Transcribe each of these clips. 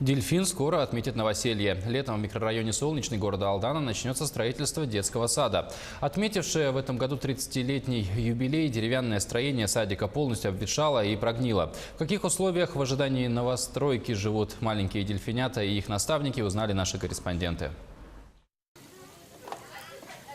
Дельфин скоро отметит новоселье. Летом в микрорайоне Солнечный города Алдана начнется строительство детского сада. Отметившее в этом году 30-летний юбилей, деревянное строение садика полностью обветшало и прогнило. В каких условиях в ожидании новостройки живут маленькие дельфинята и их наставники, узнали наши корреспонденты.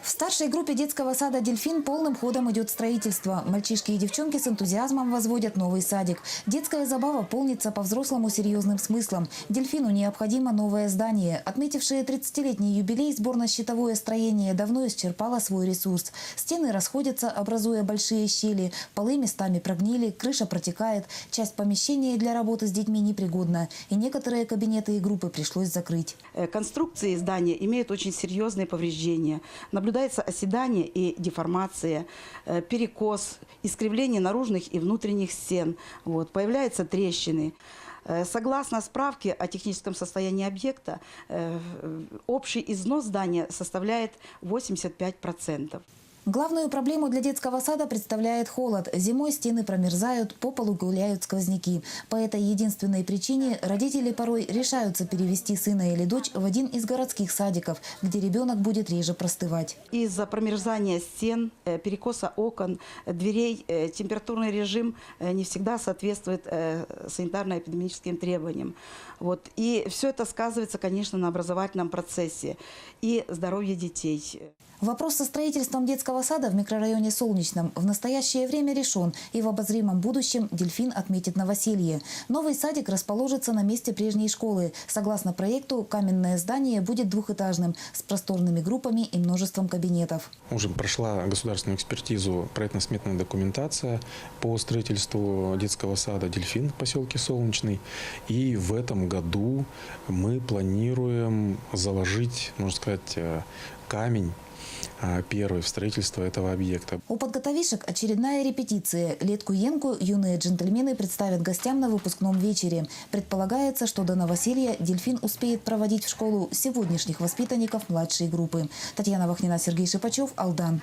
В старшей группе детского сада «Дельфин» полным ходом идет строительство. Мальчишки и девчонки с энтузиазмом возводят новый садик. Детская забава полнится по-взрослому серьезным смыслом. «Дельфину» необходимо новое здание. Отметившее 30-летний юбилей сборно-щитовое строение давно исчерпало свой ресурс. Стены расходятся, образуя большие щели. Полы местами прогнили, крыша протекает. Часть помещения для работы с детьми непригодна. И некоторые кабинеты и группы пришлось закрыть. Конструкции здания имеют очень серьезные повреждения. Наблюдается оседание и деформация, перекос, искривление наружных и внутренних стен. Появляются трещины. Согласно справке о техническом состоянии объекта, общий износ здания составляет 85%. Главную проблему для детского сада представляет холод. Зимой стены промерзают, по полу гуляют сквозняки. По этой единственной причине родители порой решаются перевести сына или дочь в один из городских садиков, где ребенок будет реже простывать. Из-за промерзания стен, перекоса окон, дверей, температурный режим не всегда соответствует санитарно-эпидемическим требованиям. И все это сказывается, конечно, на образовательном процессе и здоровье детей. Вопрос со строительством детского сада в микрорайоне Солнечном в настоящее время решен, и в обозримом будущем «Дельфин» отметит новоселье. Новый садик расположится на месте прежней школы. Согласно проекту, каменное здание будет двухэтажным, с просторными группами и множеством кабинетов. Уже прошла государственную экспертизу проектно-сметная документация по строительству детского сада «Дельфин» в поселке Солнечный. И в этом году мы планируем заложить, можно сказать, камень первый в строительство этого объекта. У подготовишек очередная репетиция. Летку-енку юные джентльмены представят гостям на выпускном вечере. Предполагается, что до новоселья «Дельфин» успеет проводить в школу сегодняшних воспитанников младшей группы. Татьяна Вахнина, Сергей Шипачев, Алдан.